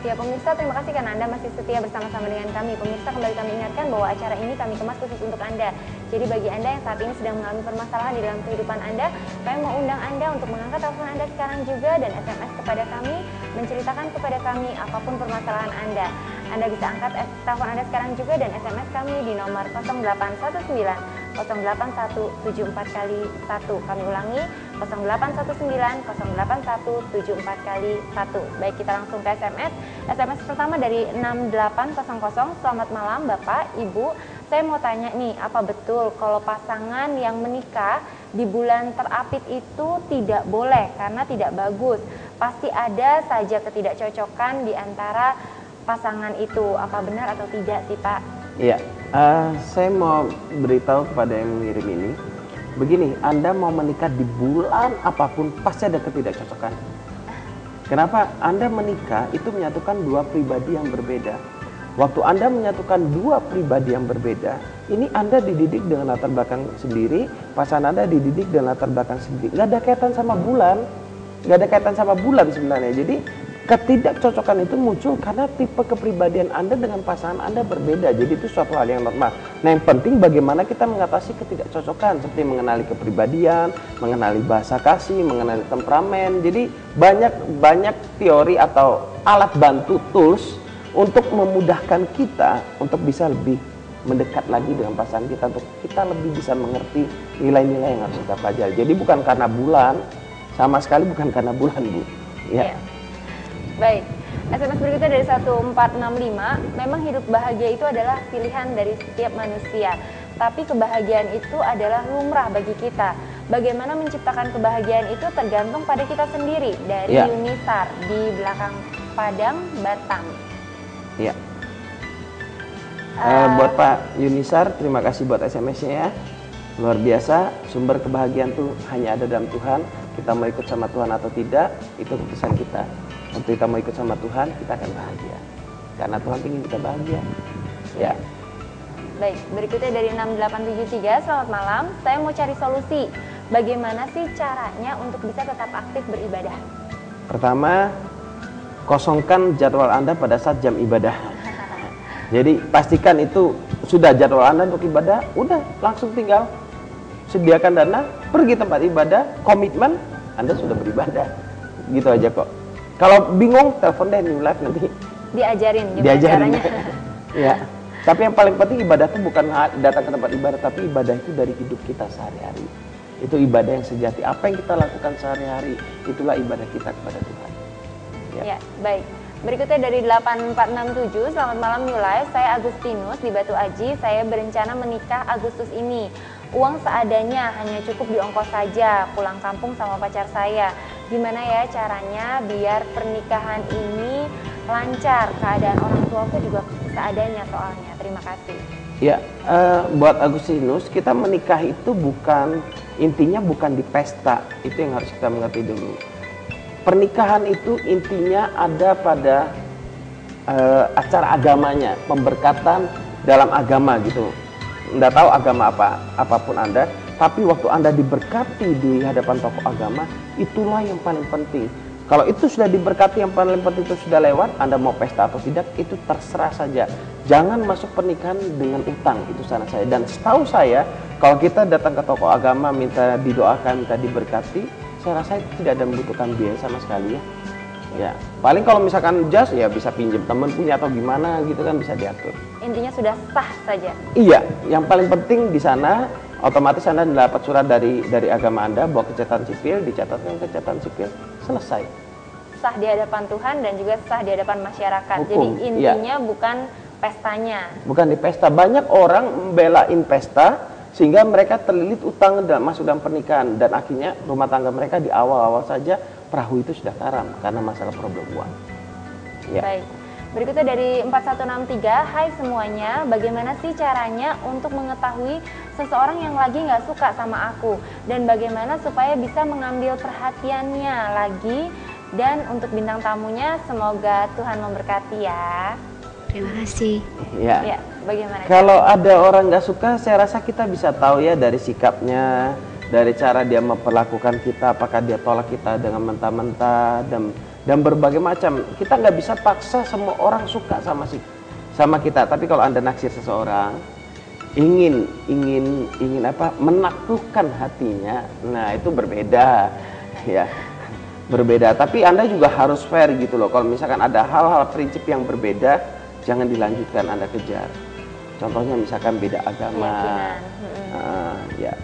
Ya pemirsa, terima kasih karena Anda masih setia bersama-sama dengan kami. Pemirsa, kembali kami ingatkan bahwa acara ini kami kemas khusus untuk Anda. Jadi bagi Anda yang saat ini sedang mengalami permasalahan di dalam kehidupan Anda, kami mau undang Anda untuk mengangkat telepon Anda sekarang juga dan SMS kepada kami, menceritakan kepada kami apapun permasalahan Anda. Anda bisa angkat telepon Anda sekarang juga dan SMS kami di nomor 0819 08174 kali 1. Kami ulangi 0819 08174 kali 1. Baik, kita langsung ke SMS. SMS pertama dari 6800. Selamat malam Bapak, Ibu. Saya mau tanya nih, apa betul kalau pasangan yang menikah di bulan terapit itu tidak boleh karena tidak bagus? Pasti ada saja ketidakcocokan di antara pasangan itu. Apa benar atau tidak sih Pak? Iya, saya mau beritahu kepada yang mengirim ini. Begini, Anda mau menikah di bulan apapun pasti ada ketidakcocokan. Kenapa? Anda menikah itu menyatukan dua pribadi yang berbeda. Waktu Anda menyatukan dua pribadi yang berbeda, ini Anda dididik dengan latar belakang sendiri, pasangan Anda dididik dengan latar belakang sendiri. Nggak ada kaitan sama bulan, nggak ada kaitan sama bulan sebenarnya. Jadi ketidakcocokan itu muncul karena tipe kepribadian Anda dengan pasangan Anda berbeda. Jadi itu suatu hal yang normal. Nah, yang penting bagaimana kita mengatasi ketidakcocokan, seperti mengenali kepribadian, mengenali bahasa kasih, mengenali temperamen. Jadi banyak teori atau alat bantu, tools untuk memudahkan kita untuk bisa lebih mendekat lagi dengan pasangan kita, untuk kita lebih bisa mengerti nilai-nilai yang harus kita pelajari. Jadi bukan karena bulan, sama sekali bukan karena bulan, Bu. Ya. Baik, SMS berikutnya dari 1465. Memang hidup bahagia itu adalah pilihan dari setiap manusia, tapi kebahagiaan itu adalah lumrah bagi kita. Bagaimana menciptakan kebahagiaan itu tergantung pada kita sendiri. Dari Yunisar di belakang Padang, Batang. Ya. Buat Pak Yunisar, terima kasih buat SMS-nya ya. Luar biasa, sumber kebahagiaan tuh hanya ada dalam Tuhan. Kita mau ikut sama Tuhan atau tidak, itu keputusan kita. Waktu kita mau ikut sama Tuhan, kita akan bahagia. Karena Tuhan ingin kita bahagia. Ya. Baik, berikutnya dari 6873. Selamat malam, saya mau cari solusi. Bagaimana sih caranya untuk bisa tetap aktif beribadah? Pertama, kosongkan jadwal Anda pada saat jam ibadah. Jadi pastikan itu sudah jadwal Anda untuk ibadah, udah langsung tinggal sediakan dana, pergi tempat ibadah, komitmen, Anda sudah beribadah. Gitu aja kok. Kalau bingung, telepon deh New Life nanti. Diajarin caranya. Ya. Tapi yang paling penting ibadah itu bukan datang ke tempat ibadah, tapi ibadah itu dari hidup kita sehari-hari. Itu ibadah yang sejati. Apa yang kita lakukan sehari-hari, itulah ibadah kita kepada Tuhan. Ya, baik. Berikutnya dari 8467. Selamat malam New Life. Saya Agustinus di Batu Aji. Saya berencana menikah Agustus ini. Uang seadanya, hanya cukup di ongkos saja. Pulang kampung sama pacar saya. Gimana ya caranya biar pernikahan ini lancar? Keadaan orang tuaku juga seadanya soalnya. Terima kasih. Ya, buat Agustinus, kita menikah itu intinya bukan di pesta. Itu yang harus kita mengerti dulu. Pernikahan itu intinya ada pada acara agamanya, pemberkatan dalam agama gitu. Nggak tahu agama apapun Anda, tapi waktu Anda diberkati di hadapan tokoh agama, itulah yang paling penting. Kalau itu sudah diberkati, yang paling penting itu sudah lewat, Anda mau pesta atau tidak, itu terserah saja. Jangan masuk pernikahan dengan utang, itu saran saya. Dan setahu saya, kalau kita datang ke tokoh agama, minta didoakan, minta diberkati, saya rasa itu tidak ada membutuhkan biaya sama sekali ya. Ya, paling kalau misalkan jas ya bisa pinjam temen punya atau gimana gitu kan, bisa diatur. Intinya sudah sah saja. Iya, yang paling penting di sana otomatis Anda dapat surat dari agama Anda, bawa ke catatan sipil, dicatatkan ke catatan sipil, selesai. Sah di hadapan Tuhan dan juga sah di hadapan masyarakat. Hukum, jadi intinya bukan pestanya. Bukan di pesta. Banyak orang membelain pesta sehingga mereka terlilit utang dan masuk dalam pernikahan, dan akhirnya rumah tangga mereka di awal-awal saja perahu itu sudah karam karena masalah problem uang. Ya. Baik. Berikutnya dari 4163. Hai semuanya, bagaimana sih caranya untuk mengetahui seseorang yang lagi nggak suka sama aku, dan bagaimana supaya bisa mengambil perhatiannya lagi? Dan untuk bintang tamunya, semoga Tuhan memberkati ya. Terima kasih. Ya. Bagaimana? Kalau ada orang nggak suka, saya rasa kita bisa tahu ya dari sikapnya, dari cara dia memperlakukan kita, apakah dia tolak kita dengan mentah-mentah, dan dan berbagai macam. Kita nggak bisa paksa semua orang suka sama kita. Tapi kalau Anda naksir seseorang, ingin menaklukkan hatinya, nah itu berbeda, ya, berbeda. Tapi Anda juga harus fair gitu loh. Kalau misalkan ada hal-hal prinsip yang berbeda, jangan dilanjutkan, Anda kejar. Contohnya misalkan beda agama, ya.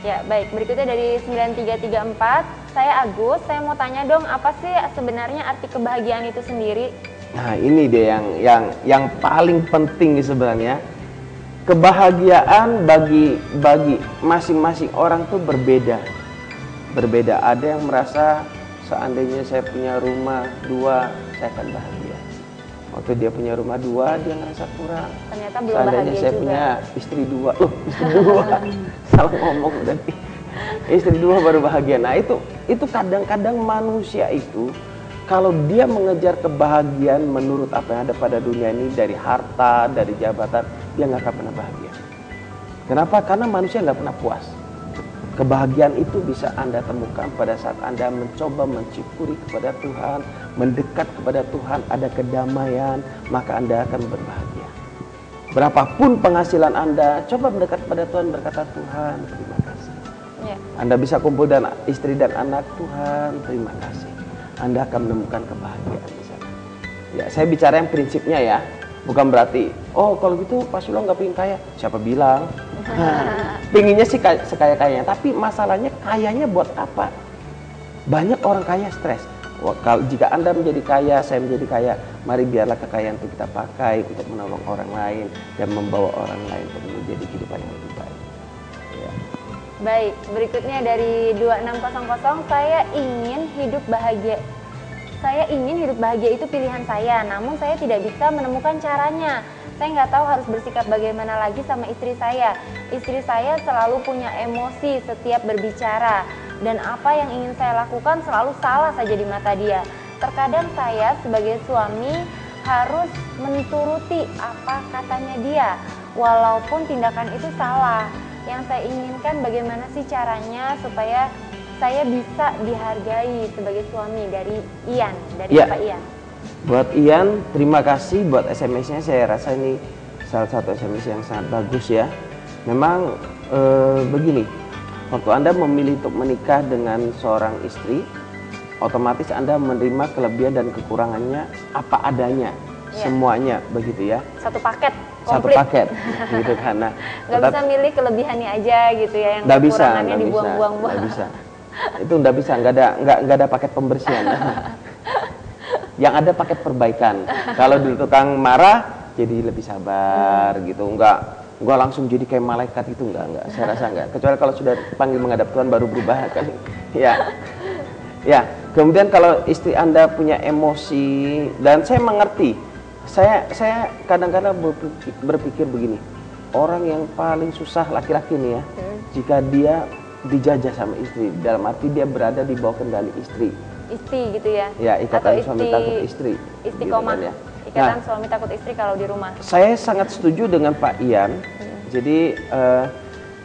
Ya, baik. Berikutnya dari 9334, saya Agus. Saya mau tanya dong, apa sih sebenarnya arti kebahagiaan itu sendiri? Nah, ini deh yang paling penting sebenarnya. Kebahagiaan bagi masing-masing orang tuh berbeda. Berbeda. Ada yang merasa seandainya saya punya rumah 2, saya akan bahagia. Waktu dia punya rumah 2, dia ngerasa kurang. Ternyata belum seandainya bahagia saya juga. punya istri 2, loh istri 2, salah ngomong berarti. Istri 2 baru bahagia. Nah itu kadang-kadang manusia itu kalau dia mengejar kebahagiaan menurut apa yang ada pada dunia ini, dari harta, dari jabatan, dia nggak akan pernah bahagia. Kenapa? Karena manusia nggak pernah puas. Kebahagiaan itu bisa Anda temukan pada saat Anda mencoba mensyukuri kepada Tuhan, mendekat kepada Tuhan, ada kedamaian, maka Anda akan berbahagia. Berapapun penghasilan Anda, coba mendekat kepada Tuhan, berkata, Tuhan, terima kasih. Ya. Anda bisa kumpul dan istri dan anak, Tuhan, terima kasih. Anda akan menemukan kebahagiaan di sana. Ya, saya bicara yang prinsipnya ya, bukan berarti, oh kalau gitu Pak Sulo nggak pengen kaya. Siapa bilang? Pinginnya sih sekaya-kayanya, tapi masalahnya kayanya buat apa? Banyak orang kaya stres. Jika Anda menjadi kaya, saya menjadi kaya, mari biarlah kekayaan itu kita pakai untuk menolong orang lain dan membawa orang lain untuk menjadi kehidupan yang lebih baik. Ya. Baik, berikutnya dari 2600, saya ingin hidup bahagia. Saya ingin hidup bahagia itu pilihan saya, namun saya tidak bisa menemukan caranya. Saya nggak tahu harus bersikap bagaimana lagi sama istri saya. Istri saya selalu punya emosi setiap berbicara, dan apa yang ingin saya lakukan selalu salah saja di mata dia. Terkadang saya sebagai suami harus menuruti apa katanya dia, walaupun tindakan itu salah. Yang saya inginkan bagaimana sih caranya supaya saya bisa dihargai sebagai suami, dari Ian, dari Bapak Ian. Buat Ian, terima kasih buat SMS-nya. Saya rasa ini salah satu SMS yang sangat bagus ya. Memang begini, waktu Anda memilih untuk menikah dengan seorang istri, otomatis Anda menerima kelebihan dan kekurangannya apa adanya, semuanya begitu ya. Satu paket. Satu komplit. paket, gitu kan. Nah, nggak bisa milih kelebihannya aja gitu ya, yang nggak bisa, kekurangannya dibuang-buang. nggak bisa. Itu nggak bisa, nggak ada paket pembersihan. Yang ada paket perbaikan. Kalau dulu tukang marah, jadi lebih sabar gitu. Nggak langsung jadi kayak malaikat gitu, nggak. Saya rasa nggak. Kecuali kalau sudah panggil menghadap Tuhan baru berubah kan. Ya. Kemudian kalau istri Anda punya emosi, dan saya mengerti. Saya kadang-kadang berpikir begini. Orang yang paling susah laki-laki nih ya, jika dia dijajah sama istri, dalam arti dia berada di bawah kendali istri. Istri gitu ya? Ya, ikatan suami takut istri. Istiqomah, gitu kan ya. Ikatan suami takut istri kalau di rumah. Saya sangat setuju dengan Pak Ian. Jadi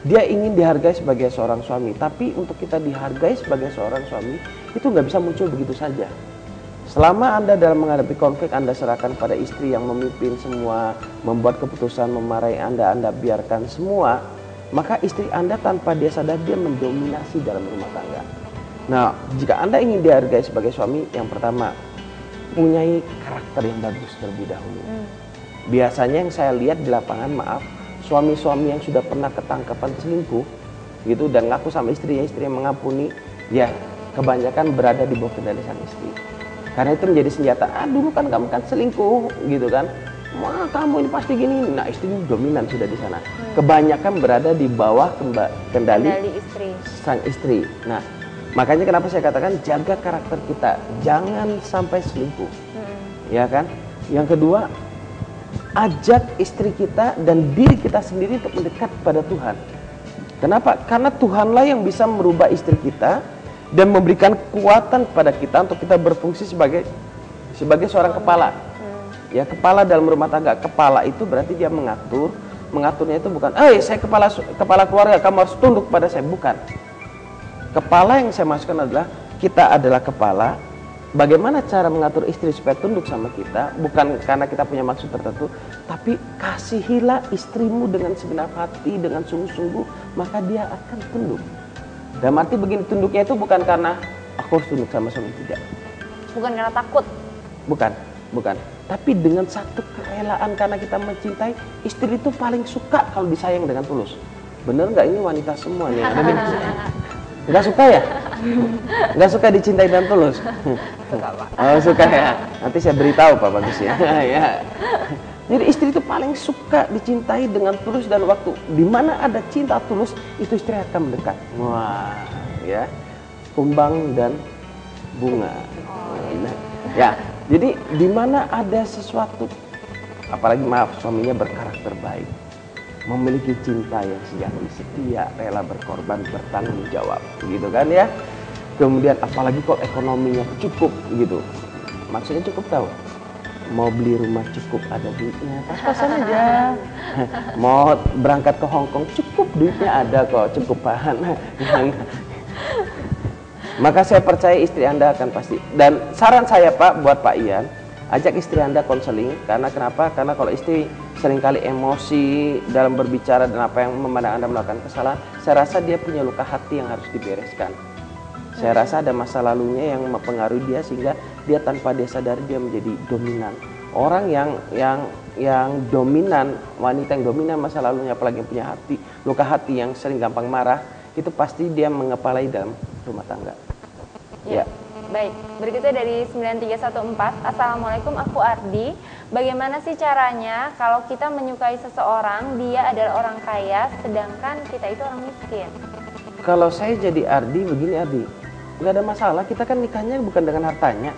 dia ingin dihargai sebagai seorang suami, tapi untuk kita dihargai sebagai seorang suami itu nggak bisa muncul begitu saja. Selama Anda dalam menghadapi konflik, Anda serahkan pada istri yang memimpin semua, membuat keputusan, memarahi Anda biarkan semua, maka istri Anda tanpa dia sadar dia mendominasi dalam rumah tangga. Nah, jika Anda ingin dihargai sebagai suami, yang pertama, punyai karakter yang bagus terlebih dahulu. Biasanya yang saya lihat di lapangan, suami-suami yang sudah pernah ketangkapan selingkuh, gitu, dan ngaku sama istrinya mengampuni, ya kebanyakan berada di bawah kendali sang istri. Karena itu menjadi senjata, dulu kan kamu kan selingkuh, gitu kan. Wah, kamu ini pasti gini. Nah, istrinya dominan sudah di sana. Kebanyakan berada di bawah kendali sang istri. Nah, makanya kenapa saya katakan jaga karakter kita, jangan sampai selingkuh, ya kan? Yang kedua, ajak istri kita dan diri kita sendiri untuk mendekat pada Tuhan. Kenapa? Karena Tuhanlah yang bisa merubah istri kita dan memberikan kekuatan pada kita untuk kita berfungsi sebagai seorang kepala. Ya, kepala dalam rumah tangga. Kepala itu berarti dia mengatur. Mengaturnya itu bukan, saya kepala keluarga, kamu harus tunduk pada saya. Bukan. Kepala yang saya maksudkan adalah kita adalah kepala, bagaimana cara mengatur istri supaya tunduk sama kita, bukan karena kita punya maksud tertentu, tapi kasihilah istrimu dengan segenap hati, dengan sungguh-sungguh, maka dia akan tunduk. Dan arti begini, tunduknya itu bukan karena aku harus tunduk sama suami, tidak. Bukan karena takut. Bukan. Tapi dengan satu kerelaan karena kita mencintai, istri itu paling suka kalau disayang dengan tulus. Bener nggak ini wanita semua nih yang ada di sini? Nggak suka ya? Nggak suka dicintai dan tulus? Suka, Pak. Oh, suka ya. Nanti saya beritahu Pak, bagus ya. Ya. Jadi istri itu paling suka dicintai dengan tulus, dan waktu di mana ada cinta tulus itu istri akan mendekat. Wah, ya. Kumbang dan bunga. Nah, ya. Jadi di mana ada sesuatu, apalagi suaminya berkarakter baik, memiliki cinta yang sejati, setia, rela berkorban, bertanggung jawab, gitu kan ya. Kemudian apalagi kalau ekonominya cukup gitu, maksudnya cukup tahu, mau beli rumah cukup, ada duitnya, pas-pasan aja. Mau berangkat ke Hong Kong cukup, duitnya ada kok, cukupan. Maka saya percaya istri Anda akan pasti. Dan saran saya Pak, buat Pak Ian, ajak istri Anda konseling. Karena kenapa? Karena kalau istri seringkali emosi dalam berbicara dan apa yang memandang Anda melakukan kesalahan, saya rasa dia punya luka hati yang harus dibereskan. Saya rasa ada masa lalunya yang mempengaruhi dia, sehingga dia tanpa dia sadari dia menjadi dominan. Orang yang dominan, wanita yang dominan masa lalunya, apalagi yang punya hati, luka hati yang sering gampang marah, itu pasti dia mengepalai dalam rumah tangga. Ya. Baik, berikutnya dari 9314. Assalamualaikum, aku Ardi. Bagaimana sih caranya kalau kita menyukai seseorang, dia adalah orang kaya, sedangkan kita itu orang miskin? Kalau saya jadi Ardi, begini Ardi, nggak ada masalah, kita kan nikahnya bukan dengan hartanya.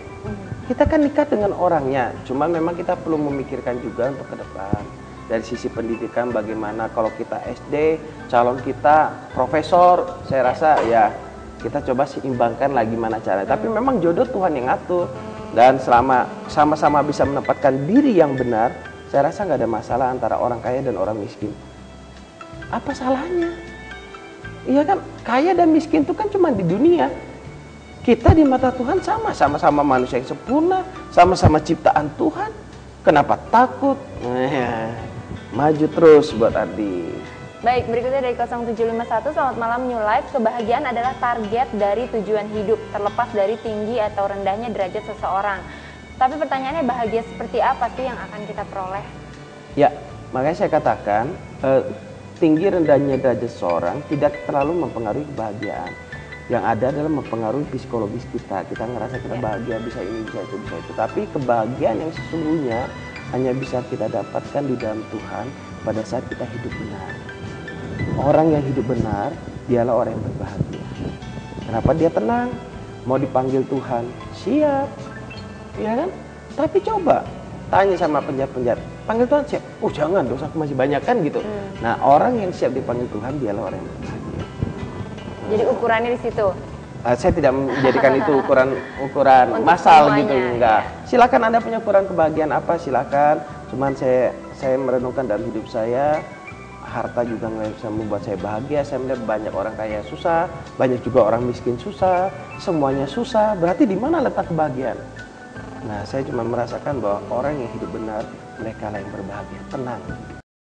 Kita kan nikah dengan orangnya, cuma memang kita perlu memikirkan juga untuk ke depan. Dari sisi pendidikan, bagaimana kalau kita SD, calon kita profesor, saya rasa ya kita coba seimbangkan lah gimana caranya. Tapi memang jodoh Tuhan yang ngatur. Dan selama sama-sama bisa menempatkan diri yang benar, saya rasa nggak ada masalah antara orang kaya dan orang miskin. Apa salahnya? Iya kan, kaya dan miskin itu kan cuma di dunia. Kita di mata Tuhan sama-sama manusia yang sempurna, sama-sama ciptaan Tuhan. Kenapa takut? Maju terus buat Ardi. Baik, berikutnya dari 0751. Selamat malam New Life. Kebahagiaan adalah target dari tujuan hidup, terlepas dari tinggi atau rendahnya derajat seseorang. Tapi pertanyaannya, bahagia seperti apa sih yang akan kita peroleh? Ya, makanya saya katakan tinggi rendahnya derajat seseorang tidak terlalu mempengaruhi kebahagiaan. Yang ada adalah mempengaruhi psikologis kita. Kita ngerasa kita bahagia, bisa ini, bisa itu, bisa itu. Tapi kebahagiaan yang sesungguhnya hanya bisa kita dapatkan di dalam Tuhan pada saat kita hidup benar. Orang yang hidup benar, dialah orang yang berbahagia. Kenapa dia tenang? Mau dipanggil Tuhan, siap. Ya kan? Tapi coba tanya sama penjahat-penjahat, panggil Tuhan siap? Oh jangan, dosaku masih banyak kan gitu. Nah, orang yang siap dipanggil Tuhan, dialah orang yang berbahagia. Jadi ukurannya di situ. Saya tidak menjadikan itu ukuran massal gitu, enggak. Silakan Anda punya ukuran kebahagiaan apa, silakan. Cuman saya merenungkan dalam hidup saya, harta juga nggak bisa membuat saya bahagia. Saya melihat banyak orang kaya susah, banyak juga orang miskin susah, semuanya susah. Berarti di mana letak kebahagiaan? Nah, saya cuma merasakan bahwa orang yang hidup benar, mereka lah yang berbahagia, tenang.